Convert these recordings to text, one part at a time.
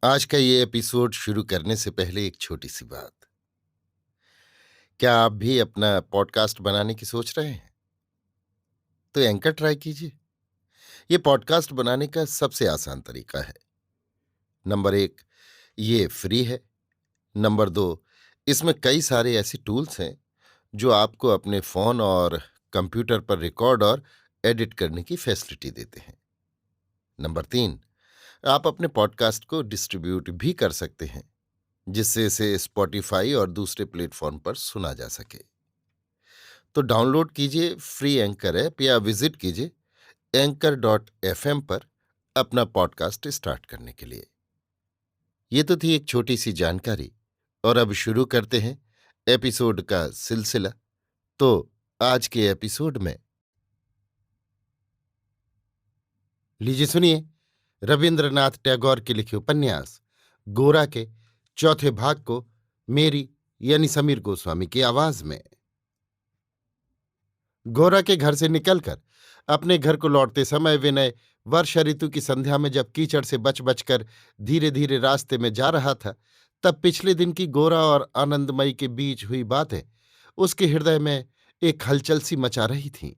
आज का ये एपिसोड शुरू करने से पहले एक छोटी सी बात। क्या आप भी अपना पॉडकास्ट बनाने की सोच रहे हैं? तो एंकर ट्राई कीजिए। ये पॉडकास्ट बनाने का सबसे आसान तरीका है। नंबर एक, ये फ्री है। नंबर दो, इसमें कई सारे ऐसे टूल्स हैं जो आपको अपने फोन और कंप्यूटर पर रिकॉर्ड और एडिट करने की फैसिलिटी देते हैं। नंबर तीन, आप अपने पॉडकास्ट को डिस्ट्रीब्यूट भी कर सकते हैं, जिससे इसे स्पॉटिफाई और दूसरे प्लेटफॉर्म पर सुना जा सके। तो डाउनलोड कीजिए फ्री एंकर ऐप या विजिट कीजिए anchor.fm पर अपना पॉडकास्ट स्टार्ट करने के लिए। ये तो थी एक छोटी सी जानकारी, और अब शुरू करते हैं एपिसोड का सिलसिला। तो आज के एपिसोड में लीजिए सुनिए रविंद्रनाथ टैगोर के लिखे उपन्यास गोरा के चौथे भाग को मेरी यानी समीर गोस्वामी की आवाज में। गोरा के घर से निकलकर अपने घर को लौटते समय विनय वर्षा ऋतु की संध्या में जब कीचड़ से बच बचकर धीरे धीरे रास्ते में जा रहा था, तब पिछले दिन की गोरा और आनंदमयी के बीच हुई बातें उसके हृदय में एक हलचल सी मचा रही थीं।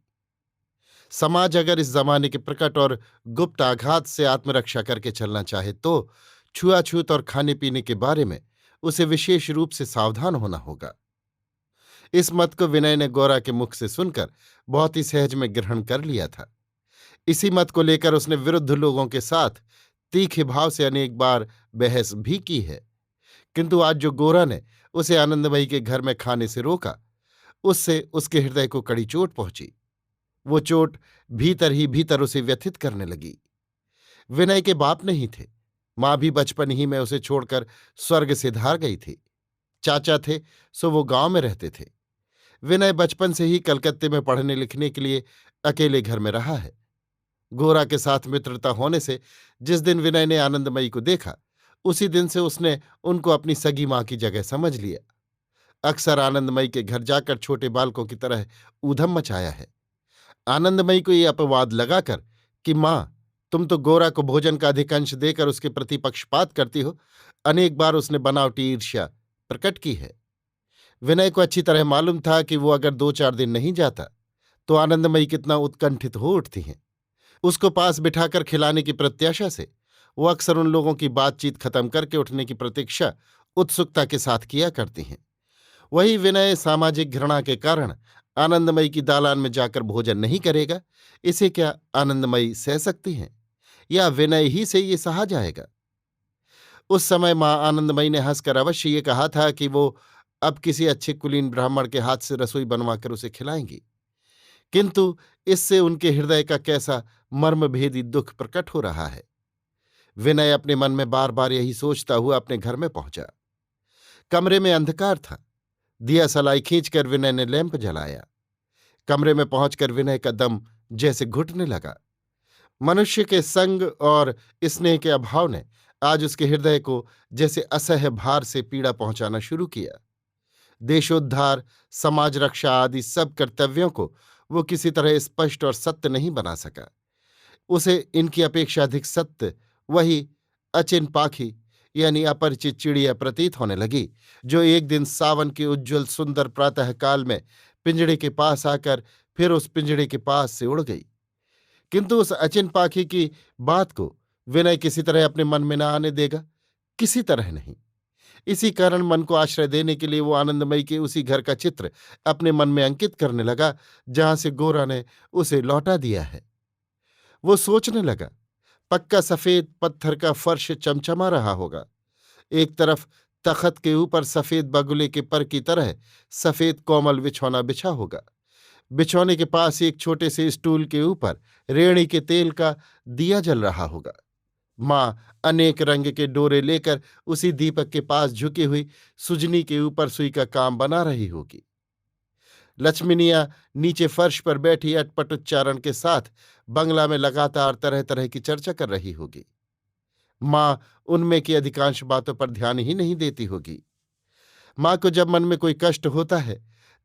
समाज अगर इस जमाने के प्रकट और गुप्त आघात से आत्मरक्षा करके चलना चाहे तो छुआछूत और खाने पीने के बारे में उसे विशेष रूप से सावधान होना होगा। इस मत को विनय ने गोरा के मुख से सुनकर बहुत ही सहज में ग्रहण कर लिया था। इसी मत को लेकर उसने विरुद्ध लोगों के साथ तीखे भाव से अनेक बार बहस भी की है, किंतु आज जो गोरा ने उसे आनंदमयी के घर में खाने से रोका, उससे उसके हृदय को कड़ी चोट पहुंची। वो चोट भीतर ही भीतर उसे व्यथित करने लगी। विनय के बाप नहीं थे, मां भी बचपन ही में उसे छोड़कर स्वर्ग से धार गई थी। चाचा थे, सो वो गांव में रहते थे। विनय बचपन से ही कलकत्ते में पढ़ने लिखने के लिए अकेले घर में रहा है। गोरा के साथ मित्रता होने से जिस दिन विनय ने आनंदमयी को देखा, उसी दिन से उसने उनको अपनी सगी मां की जगह समझ लिया। अक्सर आनंदमयी के घर जाकर छोटे बालकों की तरह ऊधम मचाया है। आनंदमयी को ये अपवाद लगाकर कि मां, तुम तो गोरा को भोजन का अधिक अंश देकर उसके प्रति पक्षपात करती हो, अनेक बार उसने बनावटी ईर्ष्या प्रकट की है। विनय को अच्छी तरह मालूम था कि वो अगर 2-4 दिन नहीं जाता तो आनंदमयी कितना उत्कंठित हो उठती हैं। उसको पास बिठाकर खिलाने की प्रत्याशा से वो अक्सर उन लोगों की बातचीत खत्म करके उठने की प्रतीक्षा उत्सुकता के साथ किया करती हैं। वही विनय सामाजिक घृणा के कारण आनंदमयी की दालान में जाकर भोजन नहीं करेगा, इसे क्या आनंदमयी सह सकती हैं, या विनय ही से ये सहा जाएगा? उस समय मां आनंदमयी ने हंसकर अवश्य ये कहा था कि वो अब किसी अच्छे कुलीन ब्राह्मण के हाथ से रसोई बनवाकर उसे खिलाएंगी, किंतु इससे उनके हृदय का कैसा मर्मभेदी दुख प्रकट हो रहा है। विनय अपने मन में बार बार यही सोचता हुआ अपने घर में पहुंचा। कमरे में अंधकार था। दिया सलाई खींचकर विनय ने लैंप जलाया। कमरे में पहुंचकर विनय का दम जैसे घुटने लगा। मनुष्य के संग और स्नेह के अभाव ने आज उसके हृदय को जैसे असह्य भार से पीड़ा पहुंचाना शुरू किया। देशोद्धार, समाज रक्षा आदि सब कर्तव्यों को वो किसी तरह स्पष्ट और सत्य नहीं बना सका। उसे इनकी अपेक्षा अधिक सत्य वही अचिन पाखी यानी अपरिचित चिड़िया प्रतीत होने लगी, जो एक दिन सावन के उज्ज्वल सुंदर प्रातःकाल में पिंजड़े के पास आकर फिर उस पिंजड़े के पास से उड़ गई। किंतु उस अचिन पाखी की बात को विनय किसी तरह अपने मन में न आने देगा, किसी तरह नहीं। इसी कारण मन को आश्रय देने के लिए वो आनंदमयी के उसी घर का चित्र अपने मन में अंकित करने लगा जहां से गोरा ने उसे लौटा दिया है। वो सोचने लगा, पक्का सफेद पत्थर का फर्श चमचमा रहा होगा। एक तरफ तख्त के ऊपर सफेद बगुले के पर की तरह सफेद कोमल बिछौना बिछा होगा। बिछौने के पास एक छोटे से स्टूल के ऊपर रेड़ी के तेल का दिया जल रहा होगा। मां अनेक रंग के डोरे लेकर उसी दीपक के पास झुकी हुई सुजनी के ऊपर सुई का काम बना रही होगी। लक्ष्मीनिया नीचे फर्श पर बैठी अटपट उच्चारण के साथ बंगला में लगातार तरह तरह की चर्चा कर रही होगी। मां उनमें की अधिकांश बातों पर ध्यान ही नहीं देती होगी। मां को जब मन में कोई कष्ट होता है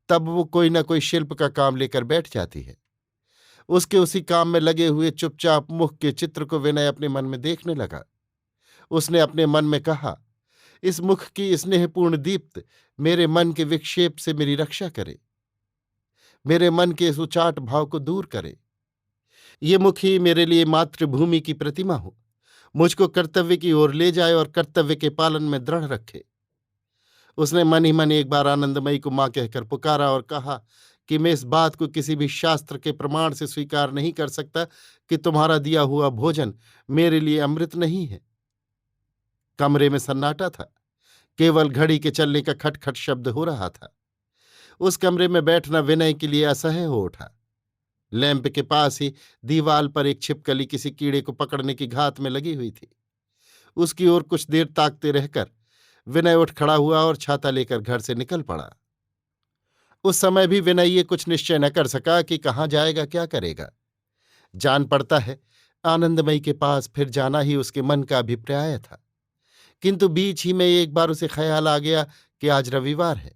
तब वो कोई न कोई शिल्प का काम लेकर बैठ जाती है। उसके उसी काम में लगे हुए चुपचाप मुख के चित्र को विनय अपने मन में देखने लगा। उसने अपने मन में कहा, इस मुख की स्नेहपूर्ण दीप्त मेरे मन के विक्षेप से मेरी रक्षा करे, मेरे मन के इस उचाट भाव को दूर करे। ये मुख ही मेरे लिए मातृभूमि की प्रतिमा हो, मुझको कर्तव्य की ओर ले जाए और कर्तव्य के पालन में दृढ़ रखे। उसने मन ही मन एक बार आनंदमयी को मां कहकर पुकारा और कहा कि मैं इस बात को किसी भी शास्त्र के प्रमाण से स्वीकार नहीं कर सकता कि तुम्हारा दिया हुआ भोजन मेरे लिए अमृत नहीं है। कमरे में सन्नाटा था, केवल घड़ी के चलने का खटखट शब्द हो रहा था। उस कमरे में बैठना विनय के लिए असह्य हो उठा। लैंप के पास ही दीवाल पर एक छिपकली किसी कीड़े को पकड़ने की घात में लगी हुई थी। उसकी ओर कुछ देर ताकते रहकर विनय उठ खड़ा हुआ और छाता लेकर घर से निकल पड़ा। उस समय भी विनय ये कुछ निश्चय न कर सका कि कहाँ जाएगा, क्या करेगा। जान पड़ता है आनंदमयी के पास फिर जाना ही उसके मन का अभिप्राय था, किंतु बीच ही में एक बार उसे ख्याल आ गया कि आज रविवार है,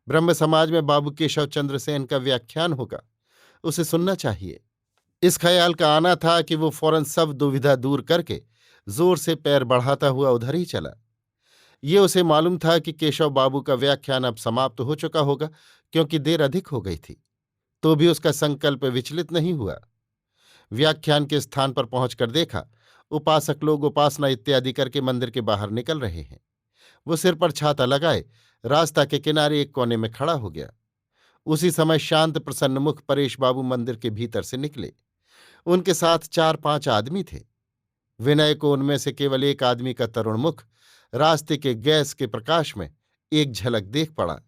ब्रह्म समाज में बाबू केशव चंद्र सेन का व्याख्यान होगा, उसे सुनना चाहिए। इस ख्याल का आना था कि वो फौरन सब दुविधा दूर करके जोर से पैर बढ़ाता हुआ उधर ही चला। ये उसे मालूम था कि केशव बाबू का व्याख्यान अब समाप्त हो चुका होगा, क्योंकि देर अधिक हो गई थी। तो भी उसका संकल्प विचलित नहीं हुआ। व्याख्यान के स्थान पर पहुंचकर देखा, उपासक लोग उपासना इत्यादि करके मंदिर के बाहर निकल रहे हैं। वो सिर पर छाता लगाए रास्ता के किनारे एक कोने में खड़ा हो गया। उसी समय शांत प्रसन्न मुख परेश बाबू मंदिर के भीतर से निकले। उनके साथ 4-5 आदमी थे। विनय को उनमें से केवल एक आदमी का तरुण मुख रास्ते के गैस के प्रकाश में एक झलक देख पड़ा।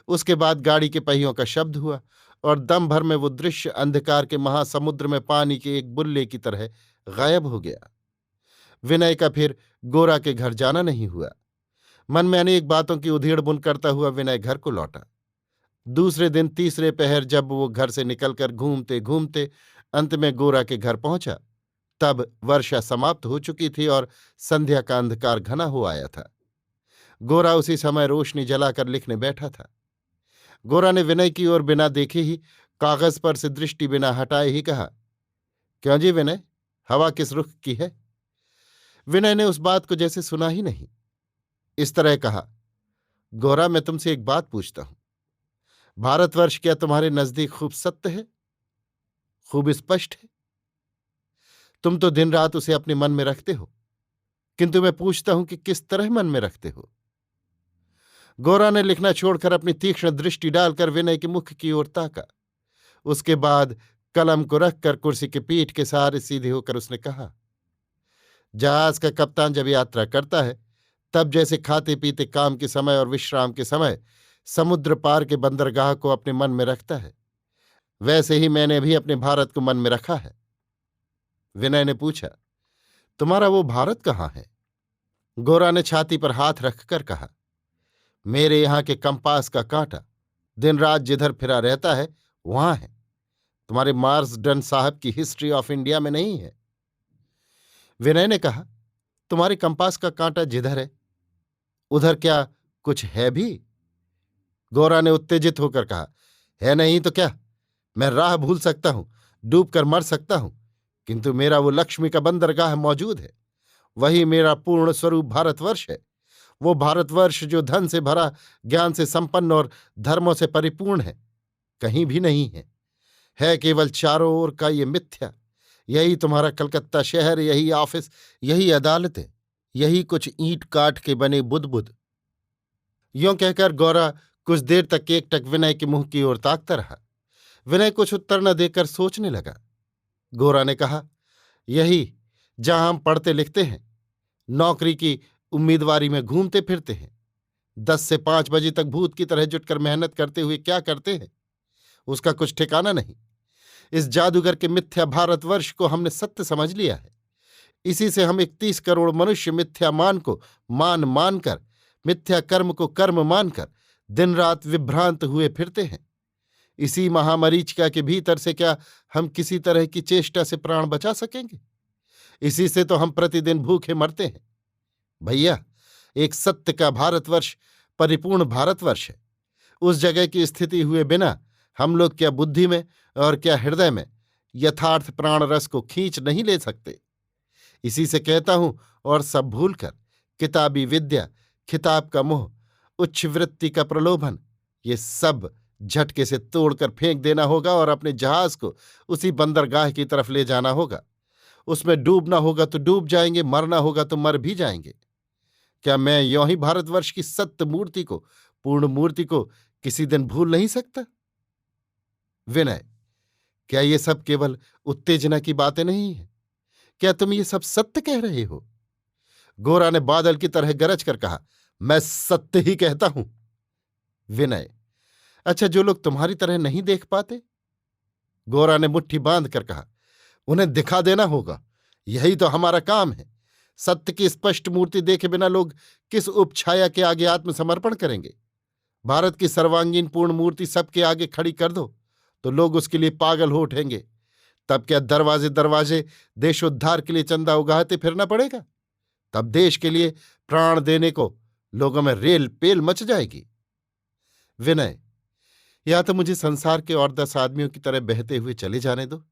उसके बाद गाड़ी के पहियों का शब्द हुआ और दम भर में वो दृश्य अंधकार के महासमुद्र में पानी के एक बुल्ले की तरह गायब हो गया। विनय का फिर गोरा के घर जाना नहीं हुआ। मन में अनेक बातों की उधेड़ बुन करता हुआ विनय घर को लौटा। दूसरे दिन तीसरे पहर जब वो घर से निकलकर घूमते घूमते अंत में गोरा के घर पहुंचा, तब वर्षा समाप्त हो चुकी थी और संध्या का अंधकार घना हो आया था। गोरा उसी समय रोशनी जलाकर लिखने बैठा था। गोरा ने विनय की ओर बिना देखे ही कागज पर से दृष्टि बिना हटाए ही कहा, क्यों जी विनय, हवा किस रुख की है? विनय ने उस बात को जैसे सुना ही नहीं। इस तरह कहा, गोरा मैं तुमसे एक बात पूछता हूं, भारतवर्ष क्या तुम्हारे नजदीक खूब सत्य है, खूब स्पष्ट है? तुम तो दिन रात उसे अपने मन में रखते हो, किंतु मैं पूछता हूं कि किस तरह मन में रखते हो? गोरा ने लिखना छोड़कर अपनी तीक्ष्ण दृष्टि डालकर विनय के मुख की ओर ताका। उसके बाद कलम को रखकर कुर्सी के पीठ के सहारे सीधे होकर उसने कहा, जहाज का कप्तान जब यात्रा करता है तब जैसे खाते पीते काम के समय और विश्राम के समय समुद्र पार के बंदरगाह को अपने मन में रखता है, वैसे ही मैंने भी अपने भारत को मन में रखा है। विनय ने पूछा, तुम्हारा वो भारत कहाँ है? गोरा ने छाती पर हाथ रखकर कहा, मेरे यहां के कंपास का कांटा दिन रात जिधर फिरा रहता है वहां है। तुम्हारे मार्सडन साहब की हिस्ट्री ऑफ इंडिया में नहीं है। विनय ने कहा, तुम्हारे कंपास का कांटा जिधर है उधर क्या कुछ है भी? गोरा ने उत्तेजित होकर कहा, है नहीं तो क्या, मैं राह भूल सकता हूं, डूब कर मर सकता हूं, किंतु मेरा वो लक्ष्मी का बंदरगाह मौजूद है। वही मेरा पूर्ण स्वरूप भारतवर्ष है। वो भारतवर्ष जो धन से भरा, ज्ञान से संपन्न और धर्मों से परिपूर्ण है, कहीं भी नहीं है केवल चारों ओर का ये मिथ्या। यही तुम्हारा कलकत्ता शहर, यही ऑफिस, यही अदालतें, यही कुछ ईंट काठ के बने बुदबुद। यों कहकर गौरा कुछ देर तक एकटक विनय के मुंह की ओर ताकता रहा। विनय कुछ उत्तर न देकर सोचने लगा। गोरा ने कहा, यही जहां हम पढ़ते लिखते हैं, नौकरी की उम्मीदवारी में घूमते फिरते हैं, 10 से 5 बजे तक भूत की तरह जुटकर मेहनत करते हुए क्या करते हैं उसका कुछ ठिकाना नहीं। इस जादूगर के मिथ्या भारतवर्ष को हमने सत्य समझ लिया है। इसी से हम 31 करोड़ मनुष्य मिथ्या मान को मान मानकर, मिथ्या कर्म को कर्म मानकर दिन रात विभ्रांत हुए फिरते हैं। इसी महामरीचिका के भीतर से क्या हम किसी तरह की चेष्टा से प्राण बचा सकेंगे? इसी से तो हम प्रतिदिन भूखे मरते हैं। भैया, एक सत्य का भारतवर्ष परिपूर्ण भारतवर्ष है। उस जगह की स्थिति हुए बिना हम लोग क्या बुद्धि में और क्या हृदय में यथार्थ प्राण रस को खींच नहीं ले सकते। इसी से कहता हूं, और सब भूलकर किताबी विद्या, खिताब का मोह, उच्च वृत्ति का प्रलोभन, ये सब झटके से तोड़कर फेंक देना होगा और अपने जहाज को उसी बंदरगाह की तरफ ले जाना होगा। उसमें डूबना होगा तो डूब जाएंगे, मरना होगा तो मर भी जाएंगे। क्या मैं यों ही भारतवर्ष की सत्य मूर्ति को, पूर्ण मूर्ति को किसी दिन भूल नहीं सकता? विनय, क्या ये सब केवल उत्तेजना की बातें नहीं है? क्या तुम ये सब सत्य कह रहे हो? गोरा ने बादल की तरह गरज कर कहा, मैं सत्य ही कहता हूं। विनय, अच्छा, जो लोग तुम्हारी तरह नहीं देख पाते? गोरा ने मुट्ठी बांध कर कहा, उन्हें दिखा देना होगा, यही तो हमारा काम है। सत्य की स्पष्ट मूर्ति देखे बिना लोग किस उपछाया के आगे आत्मसमर्पण करेंगे? भारत की सर्वांगीण पूर्ण मूर्ति सबके आगे खड़ी कर दो तो लोग उसके लिए पागल हो उठेंगे। तब क्या दरवाजे दरवाजे देशोद्धार के लिए चंदा उगाहते फिरना पड़ेगा? तब देश के लिए प्राण देने को लोगों में रेल पेल मच जाएगी। विनय, या तो मुझे संसार के और 10 आदमियों की तरह बहते हुए चले जाने दो,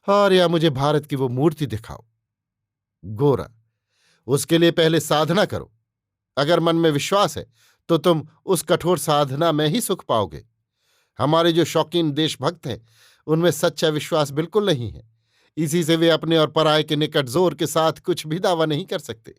और या मुझे भारत की वो मूर्ति दिखाओ। गोरा, उसके लिए पहले साधना करो। अगर मन में विश्वास है तो तुम उस कठोर साधना में ही सुख पाओगे। हमारे जो शौकीन देशभक्त हैं उनमें सच्चा विश्वास बिल्कुल नहीं है। इसी से वे अपने और पराये के निकट जोर के साथ कुछ भी दावा नहीं कर सकते।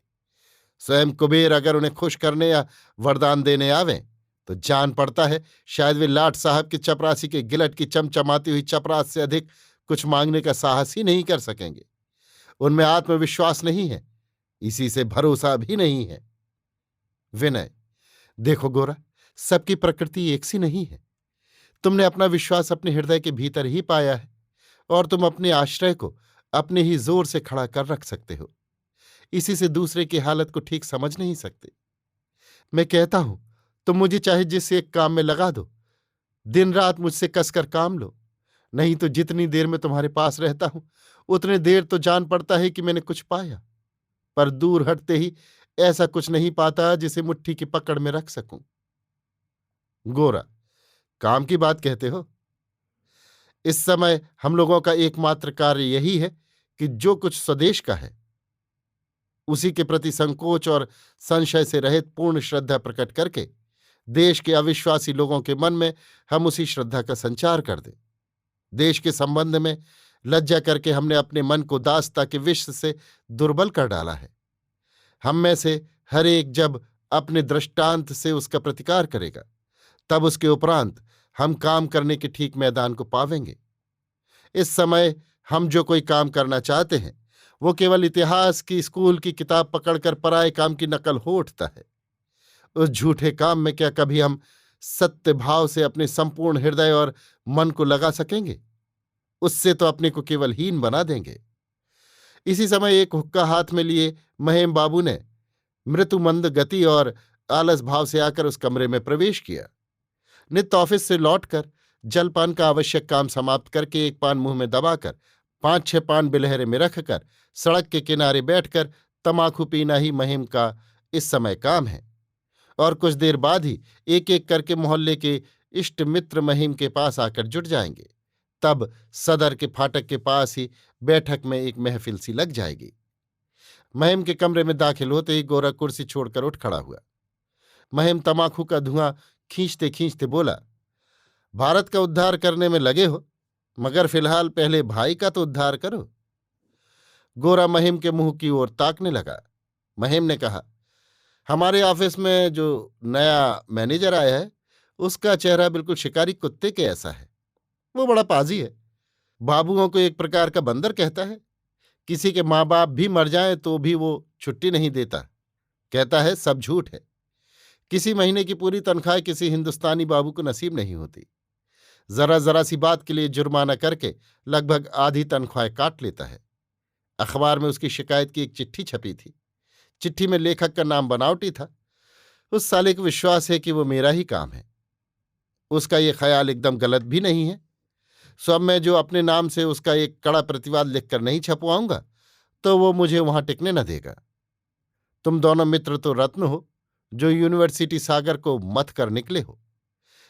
स्वयं कुबेर अगर उन्हें खुश करने या वरदान देने आवें तो जान पड़ता है शायद वे लाट साहब की चपरासी के गिलट की चमचमाती हुई चपरास से अधिक कुछ मांगने का साहस ही नहीं कर सकेंगे। उनमें आत्मविश्वास नहीं है, इसी से भरोसा भी नहीं है। विनय, देखो गोरा, सबकी प्रकृति एक सी नहीं है। तुमने अपना विश्वास अपने हृदय के भीतर ही पाया है और तुम अपने आश्रय को अपने ही जोर से खड़ा कर रख सकते हो। इसी से दूसरे की हालत को ठीक समझ नहीं सकते। मैं कहता हूं, तुम मुझे चाहे जिस एक काम में लगा दो, दिन रात मुझसे कसकर काम लो, नहीं तो जितनी देर में तुम्हारे पास रहता हूं उतने देर तो जान पड़ता है कि मैंने कुछ पाया, पर दूर हटते ही ऐसा कुछ नहीं पाता जिसे मुट्ठी की पकड़ में रख सकूं। गोरा, काम की बात कहते हो? इस समय हम लोगों का एकमात्र कार्य यही है कि जो कुछ स्वदेश का है उसी के प्रति संकोच और संशय से रहित पूर्ण श्रद्धा प्रकट करके देश के अविश्वासी लोगों के मन में हम उसी श्रद्धा का संचार कर दें। देश के संबंध में लज्जा करके हमने अपने मन को दासता के विष से दुर्बल कर डाला है। हम में से हर एक जब अपने दृष्टांत से उसका प्रतिकार करेगा तब उसके उपरांत हम काम करने के ठीक मैदान को पावेंगे। इस समय हम जो कोई काम करना चाहते हैं वो केवल इतिहास की स्कूल की किताब पकड़कर पराये काम की नकल हो उठता है। उस झूठे काम में क्या कभी हम सत्य भाव से अपने संपूर्ण हृदय और मन को लगा सकेंगे? उससे तो अपने को केवल हीन बना देंगे। इसी समय एक हुक्का हाथ में लिए महेम बाबू ने मृत्युमंद गति और आलस भाव से आकर उस कमरे में प्रवेश किया। नित्य ऑफिस से लौटकर जलपान का आवश्यक काम समाप्त करके एक पान मुंह में दबाकर 5-6 पान बिलहरे में रखकर सड़क के किनारे बैठकर तमाकू पीना ही महीम का इस समय काम है। और कुछ देर बाद ही एक एक करके मोहल्ले के इष्ट मित्र महीम के पास आकर जुट जाएंगे। तब सदर के फाटक के पास ही बैठक में एक महफिल सी लग जाएगी। महीम के कमरे में दाखिल होते ही गोरा कुर्सी छोड़कर उठ खड़ा हुआ। महीम तमाकू का धुआं खींचते खींचते बोला, भारत का उद्धार करने में लगे हो, मगर फिलहाल पहले भाई का तो उद्धार करो। गोरा महीम के मुंह की ओर ताकने लगा। महीम ने कहा, हमारे ऑफिस में जो नया मैनेजर आया है उसका चेहरा बिल्कुल शिकारी कुत्ते के ऐसा है। वो बड़ा पाजी है, बाबुओं को एक प्रकार का बंदर कहता है। किसी के माँ बाप भी मर जाएं तो भी वो छुट्टी नहीं देता, कहता है सब झूठ है। किसी महीने की पूरी तनख्वाह किसी हिंदुस्तानी बाबू को नसीब नहीं होती। जरा जरा सी बात के लिए जुर्माना करके लगभग आधी तनख्वाह काट लेता है। अखबार में उसकी शिकायत की एक चिट्ठी छपी थी। चिट्ठी में लेखक का नाम बनावटी था। उस साले को विश्वास है कि वो मेरा ही काम है। उसका ये ख्याल एकदम गलत भी नहीं है। सो अब मैं जो अपने नाम से उसका एक कड़ा प्रतिवाद लिखकर नहीं छपवाऊंगा तो वो मुझे वहां टिकने न देगा। तुम दोनों मित्र तो रत्न हो जो यूनिवर्सिटी सागर को मथ कर निकले हो।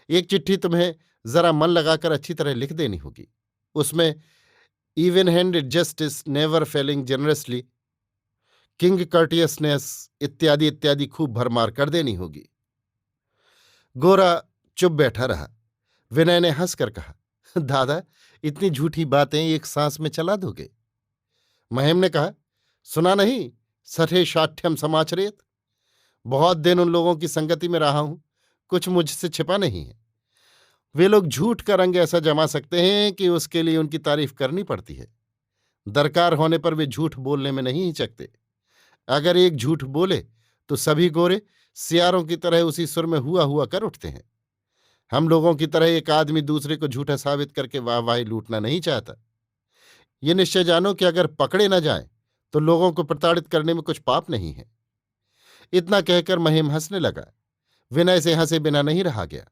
एक चिट्ठी तुम्हें जरा मन लगाकर अच्छी तरह लिख देनी होगी। उसमें even handed justice never failing generously king courteousness इत्यादि इत्यादि खूब भरमार कर देनी होगी। गोरा चुप बैठा रहा। विनय ने हंसकर कहा, दादा, इतनी झूठी बातें एक सांस में चला दोगे? महिम ने कहा, सुना नहीं, सठे शाठ्यम समाचरेत। बहुत दिन उन लोगों की संगति में रहा हूं, कुछ मुझसे छिपा नहीं है। वे लोग झूठ का रंग ऐसा जमा सकते हैं कि उसके लिए उनकी तारीफ करनी पड़ती है। दरकार होने पर वे झूठ बोलने में नहीं हिचकते। अगर एक झूठ बोले तो सभी गोरे सियारों की तरह उसी सुर में हुआ हुआ कर उठते हैं। हम लोगों की तरह एक आदमी दूसरे को झूठा साबित करके वाहवाही लूटना नहीं चाहता। ये निश्चय जानो कि अगर पकड़े न जाएं तो लोगों को प्रताड़ित करने में कुछ पाप नहीं है। इतना कहकर महिम हंसने लगा। विनय से हंसे बिना नहीं रहा गया।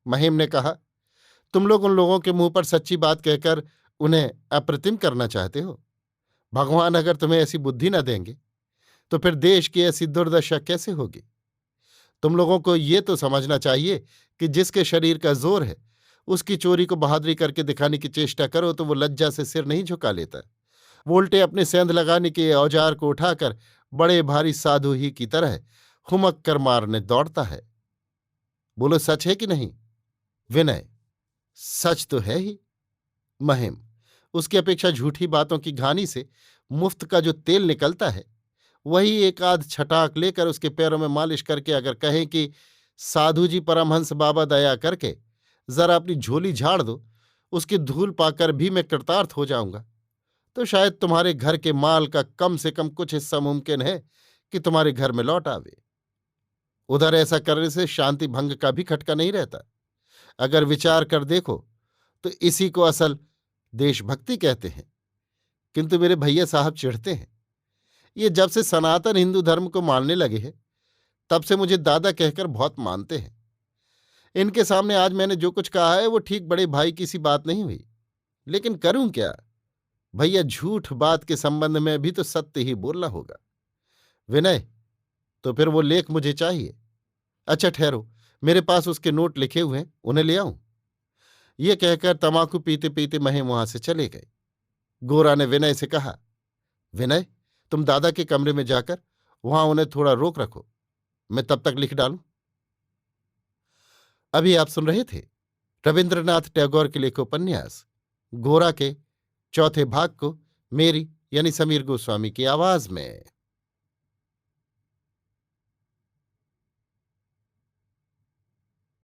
महिम ने कहा, तुम लोग उन लोगों के मुंह पर सच्ची बात कहकर उन्हें अप्रतिम करना चाहते हो। भगवान अगर तुम्हें ऐसी बुद्धि न देंगे तो फिर देश की ऐसी दुर्दशा कैसे होगी? तुम लोगों को ये तो समझना चाहिए कि जिसके शरीर का जोर है उसकी चोरी को बहादुरी करके दिखाने की चेष्टा करो तो वो लज्जा से सिर नहीं झुका लेता। वो उल्टे अपने सेंध लगाने के औजार को उठाकर बड़े भारी साधु ही की तरह हुमक कर मारने दौड़ता है। बोलो, सच है कि नहीं? विनय, सच तो है ही। महिम, उसकी अपेक्षा झूठी बातों की घानी से मुफ्त का जो तेल निकलता है वही एक आध छटाक लेकर उसके पैरों में मालिश करके अगर कहें कि साधु जी परमहंस बाबा दया करके जरा अपनी झोली झाड़ दो, उसकी धूल पाकर भी मैं कृतार्थ हो जाऊंगा, तो शायद तुम्हारे घर के माल का कम से कम कुछ हिस्सा मुमकिन है कि तुम्हारे घर में लौट आवे। उधर ऐसा करने से शांति भंग का भी खटका नहीं रहता। अगर विचार कर देखो तो इसी को असल देशभक्ति कहते हैं। किंतु मेरे भैया साहब चिढ़ते हैं। ये जब से सनातन हिंदू धर्म को मानने लगे हैं तब से मुझे दादा कहकर बहुत मानते हैं। इनके सामने आज मैंने जो कुछ कहा है वो ठीक बड़े भाई की सी बात नहीं हुई, लेकिन करूं क्या? भैया, झूठ बात के संबंध में भी तो सत्य ही बोलना होगा। विनय, तो फिर वो लेख मुझे चाहिए। अच्छा ठहरो, मेरे पास उसके नोट लिखे हुए हैं, उन्हें ले आऊं? ये कहकर तमाकू पीते पीते महिम वहां से चले गए। गोरा ने विनय से कहा, विनय, तुम दादा के कमरे में जाकर वहां उन्हें थोड़ा रोक रखो, मैं तब तक लिख डालूं। अभी आप सुन रहे थे रविन्द्रनाथ टैगोर के लिखे उपन्यास गोरा के चौथे भाग को मेरी यानी समीर गोस्वामी की आवाज में।